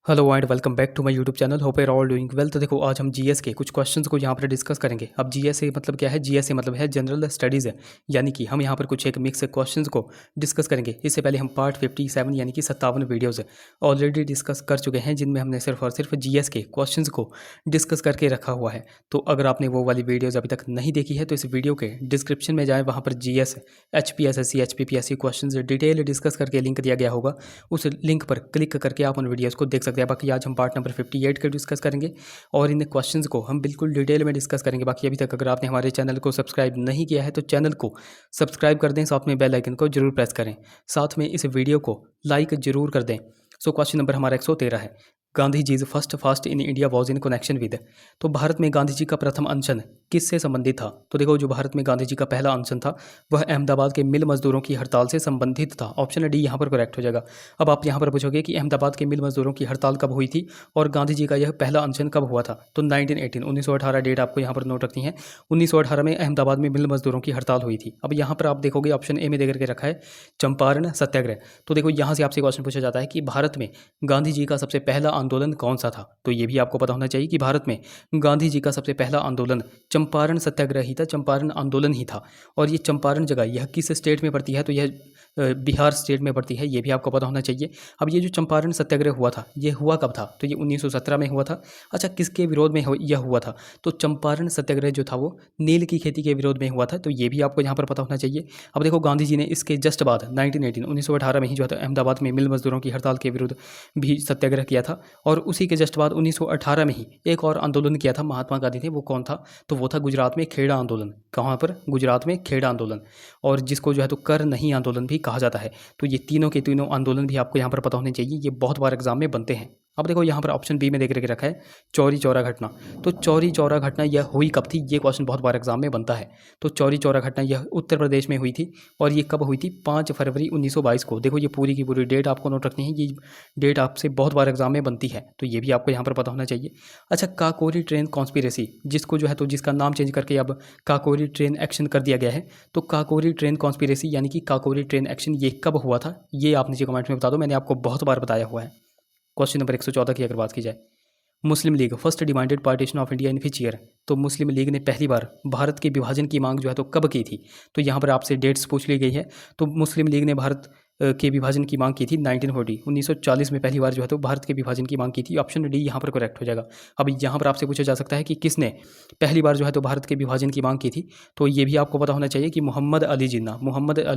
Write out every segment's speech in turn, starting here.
Hello and welcome back to my YouTube channel. Hope you are all doing well. तो देखो आज हम GS के कुछ क्वेश्चंस को यहाँ पर डिस्कस करेंगे। अब जीएस से मतलब क्या है? जीएस से मतलब है जनरल स्टडीज़ है, यानी कि हम यहाँ पर कुछ एक मिक्स क्वेश्चंस को डिस्कस करेंगे। इससे पहले हम पार्ट 57 यानी कि 57 वीडियोज़ ऑलरेडी डिस्कस कर चुके हैं, जिनमें हमने सिर्फ और सिर्फ जीएस के क्वेश्चंस को डिस्कस करके रखा हुआ है। तो अगर आपने वो वाली वीडियोज़ अभी तक नहीं देखी है तो इस वीडियो के डिस्क्रिप्शन में जाएँ, वहाँ पर GS HPSSC HPPSC question detail discuss करके लिंक दिया गया होगा। उस लिंक पर क्लिक करके आप उन वीडियोज़ को देख सकते हैं। बाकी आज हम पार्ट नंबर 58 के डिस्कस करेंगे और इन क्वेश्चंस को हम बिल्कुल डिटेल में डिस्कस करेंगे। बाकी अभी तक अगर आपने हमारे चैनल को सब्सक्राइब नहीं किया है तो चैनल को सब्सक्राइब कर दें, साथ में बेल आइकन को जरूर प्रेस करें, साथ में इस वीडियो को लाइक जरूर कर दें। सो क्वेश्चन नंबर हमारा 113 है, Gandhi ji's first fast in India was in connection with. तो भारत में गांधी जी का प्रथम अनशन किससे संबंधित था? तो देखो, जो भारत में गांधी जी का पहला अनशन था वह अहमदाबाद के मिल मजदूरों की हड़ताल से संबंधित था। ऑप्शन डी यहाँ पर करेक्ट हो जाएगा। अब आप यहाँ पर पूछोगे कि अहमदाबाद के मिल मजदूरों की हड़ताल कब हुई थी और गांधी जी का यह पहला अनशन कब हुआ था? तो 1918 डेट आपको यहाँ पर नोट रखनी है। 1918 में अहमदाबाद में मिल मजदूरों की हड़ताल हुई थी। अब यहाँ पर आप देखोगे ऑप्शन ए में दे करके रखा है चंपारण सत्याग्रह। तो देखो, यहाँ से आपसे क्वेश्चन पूछा जाता है कि भारत में गांधी जी का सबसे पहला आंदोलन कौन सा था? तो ये भी आपको पता होना चाहिए कि भारत में गांधी जी का सबसे पहला आंदोलन चंपारण सत्याग्रह ही था, चंपारण आंदोलन ही था। और ये चंपारण जगह यह किस स्टेट में पड़ती है? तो यह बिहार स्टेट में पड़ती है, ये भी आपको पता होना चाहिए। अब ये जो चंपारण सत्याग्रह हुआ था ये हुआ कब था? तो ये 1917 में हुआ था। अच्छा, किसके विरोध में यह हुआ था? तो चंपारण सत्याग्रह जो था वो नील की खेती के विरोध में हुआ था। तो ये भी आपको यहाँ पर पता होना चाहिए। अब देखो, गांधी जी ने इसके जस्ट बाद 1918 में ही जो है अहमदाबाद में मिल मजदूरों की हड़ताल के विरुद्ध भी सत्याग्रह किया था। और उसी के जस्ट बाद 1918 में ही एक और आंदोलन किया था महात्मा गांधी ने। वो कौन था? तो वो था गुजरात में खेड़ा आंदोलन। कहाँ पर? गुजरात में खेड़ा आंदोलन, और जिसको जो है तो कर नहीं आंदोलन भी कहा जाता है। तो ये तीनों के तीनों आंदोलन भी आपको यहाँ पर पता होने चाहिए, ये बहुत बार एग्जाम में बनते हैं। अब देखो, यहाँ पर ऑप्शन बी में देख करके रखा है चौरी चौरा घटना। तो चौरी चौरा घटना यह हुई कब थी? ये क्वेश्चन बहुत बार एग्जाम में बनता है। तो चौरी चौरा घटना यह उत्तर प्रदेश में हुई थी, और ये कब हुई थी? 5 फरवरी 1922 को। देखो, ये पूरी की पूरी डेट आपको नोट रखनी है, ये डेट आपसे बहुत बार एग्जाम में बनती है, तो ये भी आपको यहाँ पर पता होना चाहिए। अच्छा, काकोरी ट्रेन कॉन्स्पिरेसी, जिसको जो है तो जिसका नाम चेंज करके अब काकोरी ट्रेन एक्शन कर दिया गया है। तो काकोरी ट्रेन कॉन्स्पिरेसी यानी कि काकोरी ट्रेन एक्शन ये कब हुआ था? ये आप नीचे कमेंट में बता दो, मैंने आपको बहुत बार बताया हुआ है। क्वेश्चन नंबर 114 की अगर बात की जाए, Muslim League first demanded partition of India in which year. तो मुस्लिम लीग ने पहली बार भारत के विभाजन की मांग जो है तो कब की थी? तो यहाँ पर आपसे डेट्स पूछ ली गई है। तो मुस्लिम लीग ने भारत के विभाजन की मांग की थी 1940 में पहली बार जो है तो भारत के विभाजन की मांग की थी। ऑप्शन डी यहाँ पर करेक्ट हो जाएगा। अब यहाँ पर आपसे पूछा जा सकता है कि किसने पहली बार जो है तो भारत के विभाजन की मांग की थी? तो ये भी आपको पता होना चाहिए कि मोहम्मद अली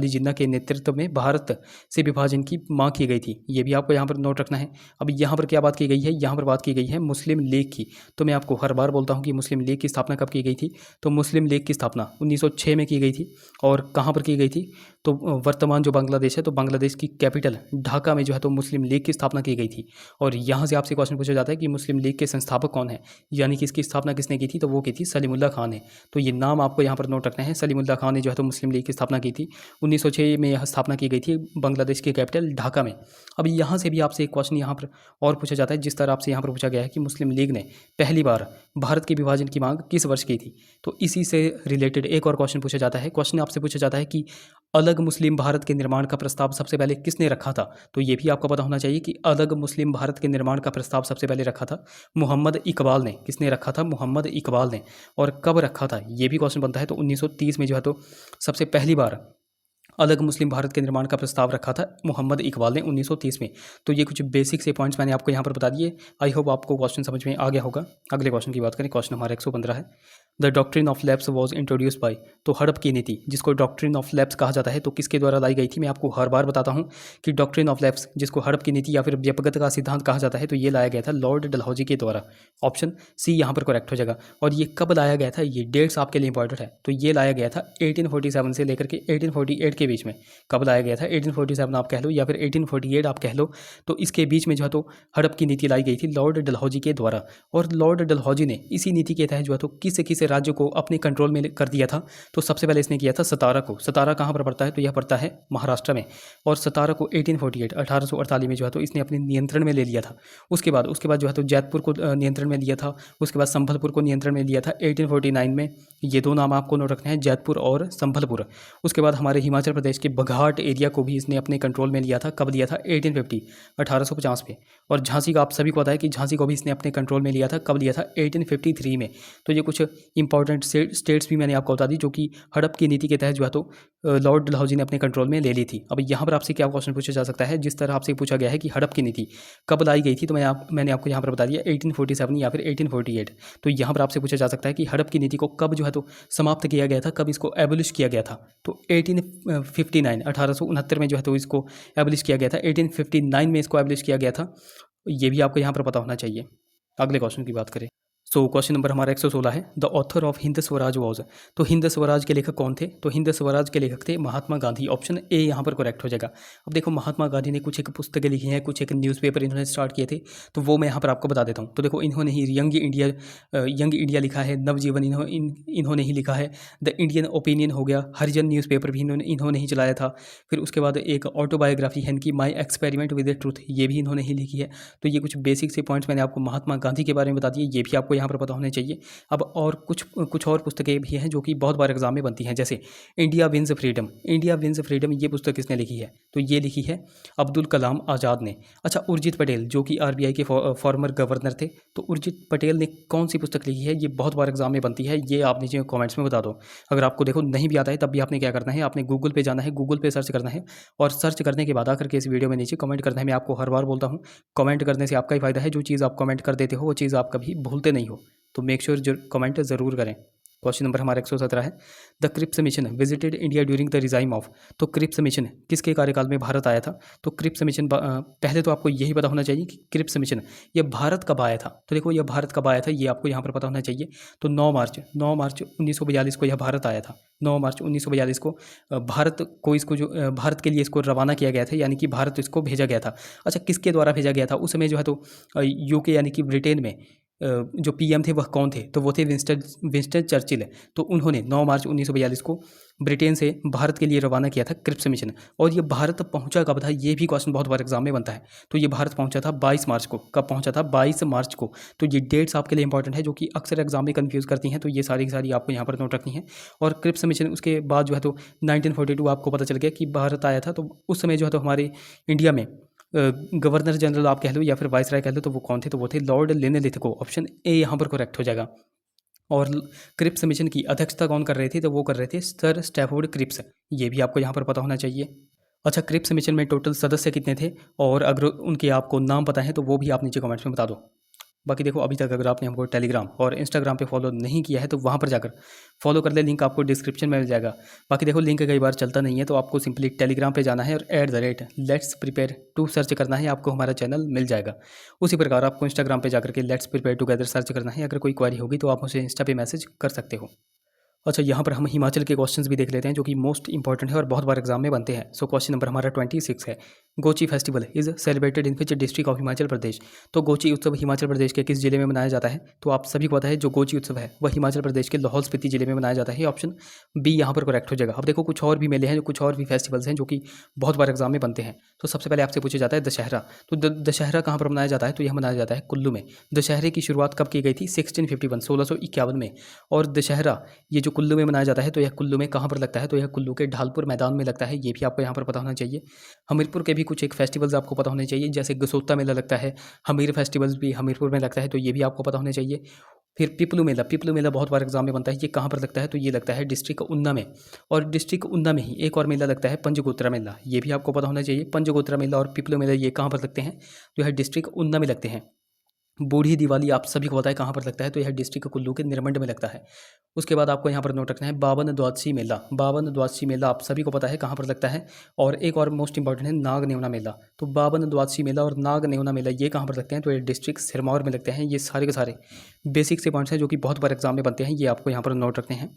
जिन्ना के नेतृत्व में भारत से विभाजन की मांग की गई थी। ये भी आपको यहाँ पर नोट रखना है। अब यहाँ पर क्या बात की गई है? यहाँ पर बात की गई है मुस्लिम लीग की। तो मैं आपको हर बार बोलता हूँ कि मुस्लिम लीग की स्थापना कब की गई थी? तो मुस्लिम लीग की स्थापना 1906 में की गई थी। और कहाँ पर की गई थी? तो वर्तमान जो बांग्लादेश है, तो बांग्लादेश की कैपिटल ढाका में जो है तो मुस्लिम लीग की स्थापना की गई थी। और यहाँ से आपसे क्वेश्चन पूछा जाता है कि मुस्लिम लीग के संस्थापक कौन है, यानी कि इसकी स्थापना किसने की थी? तो वो की थी सलीमुल्लाह खान ने। तो ये नाम आपको यहाँ पर नोट रखना है। सलीमुल्लाह खान ने जो है तो मुस्लिम लीग की स्थापना की थी। 1906 में यह स्थापना की गई थी बांग्लादेश की कैपिटल ढाका में। अब यहाँ से भी आपसे एक क्वेश्चन यहाँ पर और पूछा जाता है, जिस तरह आपसे यहाँ पर पूछा गया है कि मुस्लिम लीग ने पहली बार भारत के विभाजन की मांग किस वर्ष की थी। तो इसी से रिलेटेड एक और क्वेश्चन पूछा जाता है। क्वेश्चन आपसे पूछा जाता है कि अलग मुस्लिम भारत के निर्माण का प्रस्ताव सबसे पहले किसने रखा था? तो ये भी आपको पता होना चाहिए कि अलग मुस्लिम भारत के निर्माण का प्रस्ताव सबसे पहले रखा था मोहम्मद इकबाल ने। किसने रखा था? मोहम्मद इकबाल ने। और कब रखा था ये भी क्वेश्चन बनता है। तो 1930 में जो है तो सबसे पहली बार अलग मुस्लिम भारत के निर्माण का प्रस्ताव रखा था मोहम्मद इकबाल ने 1930 में। तो ये कुछ बेसिक से पॉइंट्स मैंने आपको यहाँ पर बता दिए। आई होप आपको क्वेश्चन समझ में आ गया होगा। अगले क्वेश्चन की बात करें, क्वेश्चन हमारा 115 है, the doctrine of lapse was introduce by. तो हड़प की नीति, जिसको डॉक्ट्रिन ऑफ लैप्स कहा जाता है, तो किसके द्वारा लाई गई थी? मैं आपको हर बार बताता हूँ कि डॉक्ट्रिन ऑफ लैप्स, जिसको हड़प की नीति या फिर व्यपगत का सिद्धांत कहा जाता है, तो ये लाया गया था लॉर्ड डलहौजी के द्वारा। ऑप्शन सी यहाँ पर करेक्ट हो जाएगा। और ये कब लाया गया था? ये डेट्स आपके लिए इंपॉर्टेंट है। तो ये लाया गया था 1847 से लेकर के 1848 के बीच में। कब लाया गया था? 1847 आप कह लो या फिर 1848 आप कह लो। तो इसके बीच में जो है तो हड़प की नीति लाई गई थी लॉर्ड डलहौजी के द्वारा। और लॉर्ड डलहौजी ने इसी नीति के तहत जो है तो किस किस से राज्य को अपने कंट्रोल में कर दिया था, तो सबसे पहले इसने किया था सतारा को। सतारा कहाँ पर पड़ता है, तो यह पड़ता है महाराष्ट्र में। और सतारा को 1848 1848 में जो है तो इसने अपने नियंत्रण में ले लिया था। उसके बाद जो है तो जैतपुर को नियंत्रण में लिया था। उसके बाद संभलपुर को नियंत्रण में लिया था 1849 में। ये दो नाम आपको नोट रखने हैं, जैतपुर और संभलपुर। उसके बाद हमारे हिमाचल प्रदेश के बघाट एरिया को भी इसने अपने कंट्रोल में लिया था। कब लिया था, 1850 1850 में। और झांसी का आप सभी को पता है कि झांसी को भी इसने अपने कंट्रोल में लिया था। कब लिया था, 1853 में। तो ये कुछ इंपॉर्टेंट स्टेट्स भी मैंने आपको बता दी जो कि हड़प की नीति के तहत जो है तो लॉर्ड डलहौजी ने अपने कंट्रोल में ले ली थी। अब यहाँ पर आपसे क्या क्वेश्चन पूछा जा सकता है, जिस तरह आपसे पूछा गया है कि हड़प की नीति कब लाई गई थी, तो मैंने आपको यहाँ पर बता दिया 1847 या फिर 1848। तो यहाँ पर आपसे पूछा जा सकता है कि हड़प की नीति को कब जो है तो समाप्त किया गया था, कब इसको एबोलिश किया गया था। तो 1859 1869 में जो है तो इसको एबोलिश किया गया था। 1859 में इसको एबोलिश किया गया था। ये भी आपको यहाँ पर पता होना चाहिए। अगले क्वेश्चन की बात करें, सो क्वेश्चन नंबर हमारा 116 है, the author of Hind Swaraj was. तो हिंद स्वराज के लेखक कौन थे, तो हिंद स्वराज के लेखक थे महात्मा गांधी। ऑप्शन ए यहाँ पर करेक्ट हो जाएगा। अब देखो महात्मा गांधी ने कुछ एक पुस्तकें लिखी हैं, कुछ एक न्यूज़पेपर इन्होंने स्टार्ट किए थे, तो वो मैं यहाँ पर आपको बता देता हूँ। तो देखो इन्होंने ही यंग इंडिया लिखा है, नवजीवन इन्होंने ही लिखा है, द इंडियन ओपिनियन हो गया, हरिजन न्यूज़पेपर भी इन्होंने ही चलाया था। फिर उसके बाद एक ऑटोबायोग्राफी है इनकी, my experiment with the truth, ये भी इन्होंने ही लिखी है। तो ये कुछ बेसिक से पॉइंट्स मैंने आपको महात्मा गांधी के बारे में बता दिए, ये भी आपको यहाँ पर पता होने चाहिए। अब और कुछ और पुस्तकें भी हैं जो कि बहुत बार एग्जाम में बनती हैं, जैसे India wins freedom. India wins freedom ये पुस्तक किसने लिखी है, तो ये लिखी है अब्दुल कलाम आज़ाद ने। अच्छा, उर्जित पटेल जो कि आरबीआई के फॉर्मर गवर्नर थे, तो उर्जित पटेल ने कौन सी पुस्तक लिखी है, ये बहुत बार एग्जाम में बनती है, ये आप नीचे कॉमेंट्स में बता दो। अगर आपको देखो नहीं भी आता है तब भी आपने क्या करना है, आपने गूगल पे जाना है, गूगल पे सर्च करना है, और सर्च करने के बाद आकर के इस वीडियो में नीचे कमेंट करना है। मैं आपको हर बार बोलता हूँ, कमेंट करने से आपका ही फायदा है। जो चीज़ आप कमेंट कर देते हो वो चीज़ आप कभी भूलते नहीं हो, तो मेक श्योर कमेंट ज़रूर करें। क्वेश्चन नंबर हमारा 117 है, the Cripps mission visited India during the regime of. तो क्रिप्स मिशन किसके कार्यकाल में भारत आया था, तो क्रिप्स मिशन पहले तो आपको यही पता होना चाहिए कि क्रिप्स मिशन ये भारत कब आया था। तो देखो ये भारत कब आया था ये आपको यहाँ पर पता होना चाहिए। तो 9 मार्च 1942 को यह भारत आया था। 9 मार्च 1942 को भारत को इसको जो भारत के लिए इसको रवाना किया गया था, यानी कि भारत इसको भेजा गया था। अच्छा, किसके द्वारा भेजा गया था, उस समय जो है तो यूके यानी कि ब्रिटेन में जो पीएम थे वह कौन थे, तो वो थे विंस्टन चर्चिल। तो उन्होंने 9 मार्च 1942 को ब्रिटेन से भारत के लिए रवाना किया था क्रिप्स मिशन। और ये भारत पहुंचा कब था, ये भी क्वेश्चन बहुत बार एग्जाम में बनता है। तो ये भारत पहुंचा था 22 मार्च को। कब पहुंचा था, 22 मार्च को। तो ये डेट्स आपके लिए इंपॉर्टेंट है, जो कि अक्सर एग्जाम में कन्फ्यूज़ करती हैं, तो ये सारी की सारी आपको यहाँ पर नोट रखनी है। और क्रिप्स मिशन उसके बाद जो है तो 1942 आपको पता चल गया कि भारत आया था। तो उस समय जो है तो हमारे इंडिया में गवर्नर जनरल आप कह लो या फिर वाइसराय कह लो, तो वो कौन थे, तो वो थे लॉर्ड लिनलिथगो। ऑप्शन ए यहाँ पर करेक्ट हो जाएगा। और क्रिप्स मिशन की अध्यक्षता कौन कर रहे थे, तो वो कर रहे थे सर स्टैफोर्ड क्रिप्स। ये भी आपको यहाँ पर पता होना चाहिए। अच्छा, क्रिप्स मिशन में टोटल सदस्य कितने थे, और अगर उनके आपको नाम पता है तो वो भी आप नीचे कमेंट्स में बता दो। बाकी देखो अभी तक अगर आपने हमको टेलीग्राम और इंस्टाग्राम पे फॉलो नहीं किया है तो वहाँ पर जाकर फॉलो कर ले, लिंक आपको डिस्क्रिप्शन में मिल जाएगा। बाकी देखो लिंक कई बार चलता नहीं है, तो आपको सिंपली टेलीग्राम पे जाना है और @लेट्स प्रिपेयर टू सर्च करना है, आपको हमारा चैनल मिल जाएगा। उसी प्रकार आपको इंस्टाग्राम पे जाकर के लेट्स प्रिपेयर टुगेदर सर्च करना है। अगर कोई क्वेरी होगी तो आप मुझे इंस्टा पे मैसेज कर सकते हो। अच्छा, यहाँ पर हम हिमाचल के क्वेश्चंस भी देख लेते हैं, जो कि मोस्ट इंपॉर्टेंट है और बहुत बार एग्जाम में बनते हैं। सो क्वेश्चन नंबर हमारा 26 है, Gochi festival is celebrated in which district of Himachal Pradesh. तो गोची उत्सव हिमाचल प्रदेश के किस जिले में मनाया जाता है, तो आप सभी को पता है जो गोची उत्सव है वह हिमाचल प्रदेश के लाहौल स्पीति जिले में मनाया जाता है। ऑप्शन बी यहाँ पर करेक्ट हो जाएगा। अब देखो कुछ और भी मेले हैं, कुछ और भी फेस्टिवल्स हैं जो कि बहुत बार एग्जाम में बनते हैं। तो सबसे पहले आपसे पूछा जाता है दशहरा। तो दशहरा कहाँ पर मनाया जाता है, तो यह मनाया जाता है कुल्लू में। दशहरे की शुरुआत कब की गई थी, 1651 में। और दशहरा ये जो कुल्लू में मनाया जाता है, तो यह कुल्लू में कहाँ पर लगता है, तो यह कुल्लू के ढालपुर मैदान में लगता है। ये भी आपको यहाँ पर पता होना चाहिए। हमीरपुर के भी कुछ एक फेस्टिवल्स आपको पता होने चाहिए, जैसे गसोता मेला लगता है, हमीर फेस्टिवल्स भी हमीरपुर में लगता है, तो ये भी आपको पता होने चाहिए। फिर पिपलू मेला बहुत बार एग्जाम में बनता है, ये कहाँ पर लगता है, तो ये लगता है डिस्ट्रिक्ट ऊना में। और डिस्ट्रिक्ट ऊना में ही एक और मेला लगता है पंचगोत्रा मेला, ये भी आपको पता होना चाहिए। पंचगोत्रा मेला और पिपलू मेला ये कहाँ पर लगते हैं, जो है डिस्ट्रिक्ट ऊना में लगते हैं। बूढ़ी दिवाली आप सभी को पता है कहाँ पर लगता है, तो यह डिस्ट्रिक्ट कुल्लू के निरमंड में लगता है। उसके बाद आपको यहाँ पर नोट रखना है बावन द्वादशी मेला। बावन द्वादशी मेला आप सभी को पता है कहाँ पर लगता है। और एक और मोस्ट इंपॉर्टेंट है नाग नेवना मेला। तो बावन द्वादशी मेला और नाग नेवना मेला ये कहाँ पर लगते हैं, तो ये डिस्ट्रिक्ट सिरमौर में लगते हैं। ये सारे के सारे बेसिक से पॉइंट्स हैं जो कि बहुत बार एग्जाम में बनते हैं, ये आपको यहाँ पर नोट रखने हैं।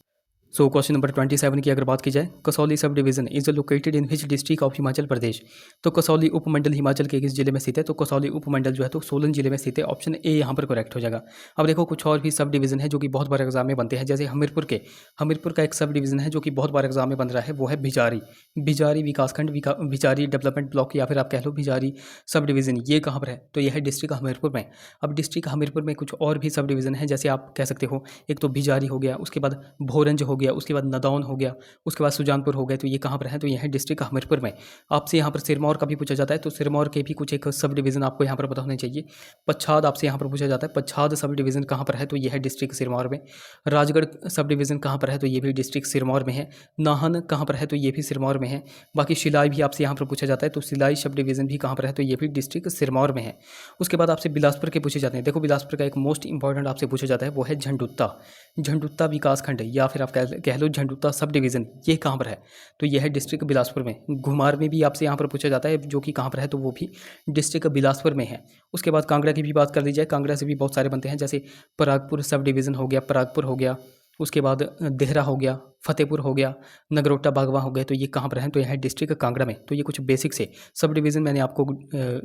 सो क्वेश्चन नंबर 27 की अगर बात की जाए, Kasauli subdivision is located in which district of Himachal Pradesh. तो कसौली उपमंडल हिमाचल के किस जिले में स्थित है? तो कसौली उपमंडल जो है तो सोलन जिले में स्थित है। ऑप्शन ए यहाँ पर करेक्ट हो जाएगा। अब देखो कुछ और भी सब डिवीजन है जो कि बहुत बार एग्जाम में बनते हैं, जैसे हमीरपुर का एक सब डिवीजन है जो कि बहुत बार एग्जाम में बन रहा है, वो है भिजारी विकासखंड, भिजारी डेवलपमेंट ब्लॉक, या फिर आप कह लो भिजारी सब डिवीजन। ये कहाँ पर है? तो यह है डिस्ट्रिक्ट हमीरपुर में। अब डिस्ट्रिक्ट हमीरपुर में कुछ और भी सब डिवीजन है, जैसे आप कह सकते हो, एक तो भिजारी हो गया, उसके बाद भोरंज हो गया, उसके बाद नदौन हो गया, उसके बाद सुजानपुर हो गया। तो ये कहाँ पर है? तो यह है डिस्ट्रिक्ट हमीरपुर में। आपसे यहाँ पर सिरमौर का भी पूछा जाता है, तो सिरमौर के भी कुछ एक सब डिवीजन आपको यहाँ पर पता होने चाहिए। पच्छाद आपसे यहाँ पर पूछा जाता है, पच्छाद सब डिवीजन कहाँ पर है? तो यह है डिस्ट्रिक्ट सिरमौर में। राजगढ़ सब डिवीजन कहाँ पर है? तो ये भी डिस्ट्रिक्ट सिरमौर में है। नाहन कहाँ पर है? तो ये भी सिरमौर में है। बाकी शिलाई भी आपसे यहाँ पर पूछा जाता है, तो शिलाई सब डिवीजन भी कहाँ पर है? तो ये भी डिस्ट्रिक्ट सिरमौर में है। उसके बाद आपसे बिलासपुर के पूछे जाते हैं। देखो बिलासपुर का एक मोस्ट इंपॉर्टेंट आपसे पूछा जाता है, वो है झंडुत्ता विकासखंड, या फिर आप कह लो झंडुत्ता सब डिवीजन। ये कहाँ पर है? तो यह है डिस्ट्रिक्ट बिलासपुर में। घुमार में भी आपसे यहाँ पर पूछा जाता है, जो कि कहाँ पर है? तो वो भी डिस्ट्रिक्ट बिलासपुर में है। उसके बाद कांगड़ा की भी बात कर ली जाए, कांगड़ा से भी बहुत सारे बनते हैं, जैसे परागपुर सब डिवीजन हो गया, परागपुर हो गया, उसके बाद देहरा हो गया, फतेहपुर हो गया, नगरोटा बागवा हो गए। तो ये कहाँ पर है? तो यह है डिस्ट्रिक्ट कांगड़ा में। तो ये कुछ बेसिक से सब डिवीजन मैंने आपको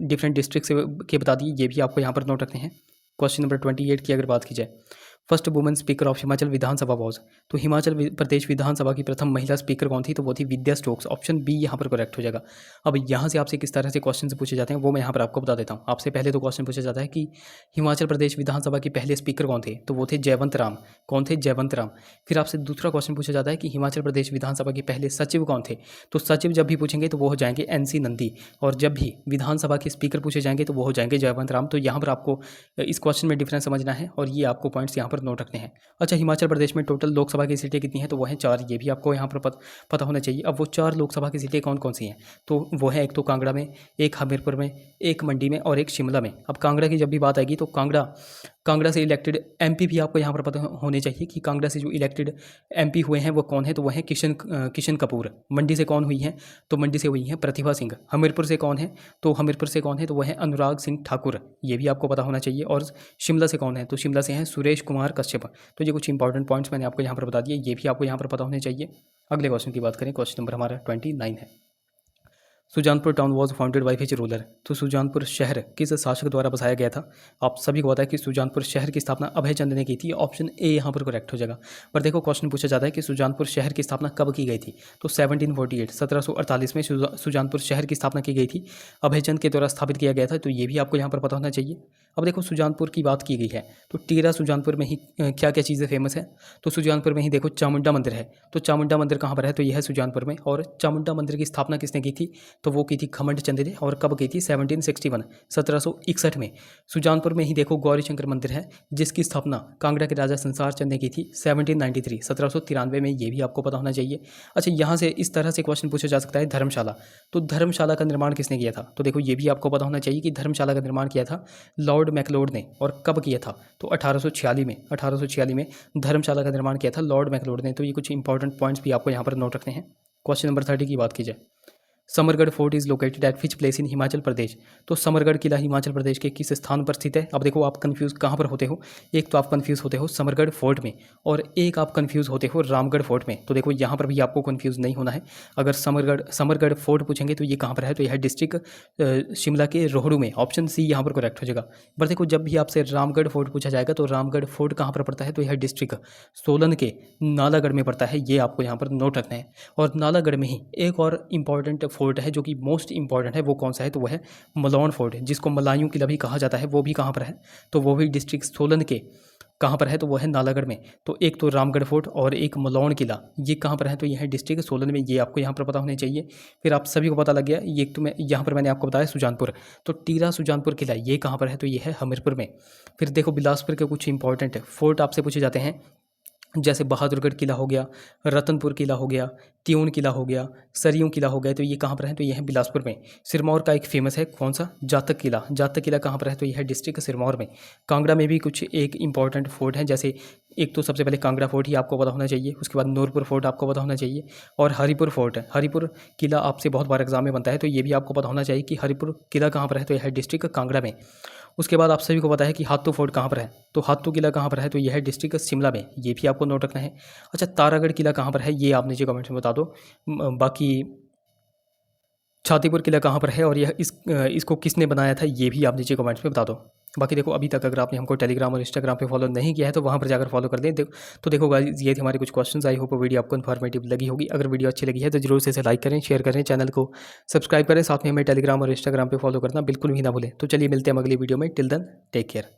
डिफरेंट डिस्ट्रिक्ट से के बता दिए, ये भी आपको यहाँ पर नोट रखने हैं। क्वेश्चन नंबर 28 की अगर बात की जाए, first women speaker of Himachal Vidhan Sabha was. तो हिमाचल प्रदेश विधानसभा की प्रथम महिला स्पीकर कौन थी? तो वो थी विद्या स्टोक्स। ऑप्शन बी यहाँ पर करेक्ट हो जाएगा। अब यहाँ से आपसे किस तरह से क्वेश्चन पूछे जाते हैं वो मैं यहाँ पर आपको बता देता हूँ। आपसे पहले तो क्वेश्चन पूछा जाता है कि हिमाचल प्रदेश विधानसभा के पहले स्पीकर कौन थे? तो वो थे जयवंत राम। कौन थे? जयवंत राम। फिर आपसे दूसरा क्वेश्चन पूछा जाता है कि हिमाचल प्रदेश विधानसभा के पहले सचिव कौन थे? तो सचिव जब भी पूछेंगे तो वो हो जाएंगे NC नंदी, और जब भी विधानसभा के स्पीकर पूछे जाएंगे तो वो हो जाएंगे जयवंत राम। तो यहाँ पर आपको इस क्वेश्चन में डिफरेंस समझना है, और ये आपको पॉइंट्स यहाँ पर नोट रखने हैं। अच्छा, हिमाचल प्रदेश में टोटल लोकसभा की सीटें कितनी हैं? तो वो हैं 4। ये भी आपको यहाँ पर पता होना चाहिए। अब वो 4 लोकसभा की सीटें कौन कौन सी हैं? तो वो है एक तो कांगड़ा में, एक हमीरपुर में, एक मंडी में, और एक शिमला में। अब कांगड़ा की जब भी बात आएगी तो कांगड़ा से इलेक्टेड MP भी आपको यहाँ पर पता होने चाहिए कि कांगड़ा से जो इलेक्टेड MP हुए हैं वो कौन है? तो वह है किशन कपूर। मंडी से कौन हुई है? तो मंडी से हुई है प्रतिभा सिंह। हमीरपुर से कौन है? तो हमीरपुर से कौन है? तो वह है अनुराग सिंह ठाकुर। ये भी आपको पता होना चाहिए। और शिमला से कौन है? तो शिमला से हैं सुरेश कुमार कश्यप। तो ये कुछ इंपॉर्टेंट पॉइंट्स मैंने आपको यहाँ पर बता दिए, ये भी आपको यहाँ पर पता होने चाहिए। अगले क्वेश्चन की बात करें, क्वेश्चन नंबर हमारा 29 है। Sujanpur town was founded by which ruler. तो सुजानपुर शहर किस शासक द्वारा बसाया गया था? आप सभी को पता है कि सुजानपुर शहर की स्थापना अभय चंद ने की थी। ऑप्शन ए यहाँ पर करेक्ट हो जाएगा। पर देखो क्वेश्चन पूछा जाता है कि सुजानपुर शहर की स्थापना कब की गई थी? तो 1748 में सुजानपुर शहर की स्थापना की गई थी, अभय चंद के द्वारा स्थापित किया गया था। तो ये भी आपको यहाँ पर पता होना चाहिए। अब देखो सुजानपुर की बात की गई है, तो टीरा सुजानपुर में ही क्या क्या चीज़ें फेमस है? तो सुजानपुर में ही देखो चामुंडा मंदिर है। तो चामुंडा मंदिर कहाँ पर है? तो यह है सुजानपुर में। और चामुंडा मंदिर की स्थापना किसने की थी? तो वो की थी खमंड चंद ने। और कब की थी? 1761 में। सुजानपुर में ही देखो गौरीशंकर मंदिर है, जिसकी स्थापना कांगड़ा के राजा संसार चंद ने की थी 1793 में। ये भी आपको पता होना चाहिए। अच्छा, यहाँ से इस तरह से क्वेश्चन पूछा जा सकता है, धर्मशाला। तो धर्मशाला का निर्माण किसने किया था? तो देखो ये भी आपको पता होना चाहिए कि धर्मशाला का निर्माण किया था लॉर्ड मैक्लोड ने। और कब किया था? तो 1846 में धर्मशाला का निर्माण किया था लॉर्ड मैक्लोड ने। तो ये कुछ इंपॉर्टेंट पॉइंट्स भी आपको यहाँ पर नोट रखने हैं। क्वेश्चन नंबर 30 की बात की जाए, Samargarh fort is located at which place in Himachal Pradesh. तो समरगढ़ किला हिमाचल प्रदेश के किस स्थान पर स्थित है? अब देखो आप कंफ्यूज कहाँ पर होते हो, एक तो आप कंफ्यूज होते हो समरगढ़ फोर्ट में, और एक आप कंफ्यूज होते हो रामगढ़ फोर्ट में। तो देखो यहाँ पर भी आपको कंफ्यूज नहीं होना है। अगर समरगढ़ फोर्ट पूछेंगे तो ये कहाँ पर है? तो यह डिस्ट्रिक्ट शिमला के रोहड़ू में। ऑप्शन सी यहाँ पर करेक्ट हो जाएगा। पर देखो जब भी आपसे रामगढ़ फोर्ट पूछा जाएगा तो रामगढ़ फोर्ट कहाँ पर पड़ता है? तो यह डिस्ट्रिक्ट सोलन के नालागढ़ में पड़ता है। ये आपको यहाँ पर नोट रखना है। और नालागढ़ में ही एक और इम्पॉर्टेंट फोर्ट है जो कि मोस्ट इंपॉर्टेंट है। वो कौन सा है? तो वह है मलौन फोर्ट, जिसको मलायूं किला भी कहा जाता है। वो भी कहाँ पर है? तो वो भी डिस्ट्रिक्ट सोलन के कहाँ पर है? तो वो है नालागढ़ में। तो एक तो रामगढ़ फोर्ट और एक मलौन किला, ये कहाँ पर है? तो यह है डिस्ट्रिक्ट सोलन में। ये आपको यहाँ पर पता होने चाहिए। फिर आप सभी को पता लग गया। ये तो मैं यहाँ पर मैंने आपको बताया सुजानपुर, तो टीरा सुजानपुर किला ये कहाँ पर है? तो ये है हमीरपुर में। फिर देखो बिलासपुर के कुछ इंपॉर्टेंट फोर्ट आपसे पूछे जाते हैं, जैसे बहादुरगढ़ किला हो गया, रतनपुर किला हो गया, त्यून किला हो गया, सरियों किला हो गया। तो ये कहाँ पर है? तो ये है बिलासपुर में। सिरमौर का एक फेमस है कौन सा? जातक किला। जातक किला कहाँ पर है? तो यह है डिस्ट्रिक्ट सिरमौर में। कांगड़ा में भी कुछ एक इंपॉर्टेंट फोर्ट है, जैसे एक तो सबसे पहले कांगड़ा फोर्ट ही आपको पता होना चाहिए, उसके बाद नूरपुर फोर्ट आपको पता होना चाहिए, और हरिपुर फोर्ट है। हरिपुर किला आपसे बहुत बार एग्जाम में बनता है, तो ये भी आपको पता होना चाहिए कि हरिपुर किला कहाँ पर है, तो यह है डिस्ट्रिक्ट कांगड़ा में। उसके बाद आप सभी को पता है कि हाथू फोर्ट कहाँ पर है, तो हाथू किला कहाँ पर है, तो यह है डिस्ट्रिक्ट शिमला में, ये भी आपको नोट रखना है। अच्छा, तारागढ़ किला कहाँ पर है, ये आप नीचे कमेंट्स में बता दो। बाकी छातीपुर किला कहाँ पर है और यह इसको किसने बनाया था, ये भी आप नीचे कमेंट्स में बता दो। बाकी देखो, अभी तक अगर आपने हमको टेलीग्राम और इंस्टाग्राम पे फॉलो नहीं किया है तो वहाँ पर जाकर फॉलो कर दें। तो देखो गाइस, ये थे हमारे कुछ क्वेश्चंस। आई होप वीडियो आपको इन्फॉर्मेटिव लगी होगी। अगर वीडियो अच्छी लगी है तो जरूर से इसे लाइक करें, शेयर करें, चैनल को सब्सक्राइब करें, साथ में हमें टेलीग्राम और इंस्टाग्राम पर फॉलो करना बिल्कुल भी ना भूलें। तो चलिए मिलते हैं अगली वीडियो में। Till then take care.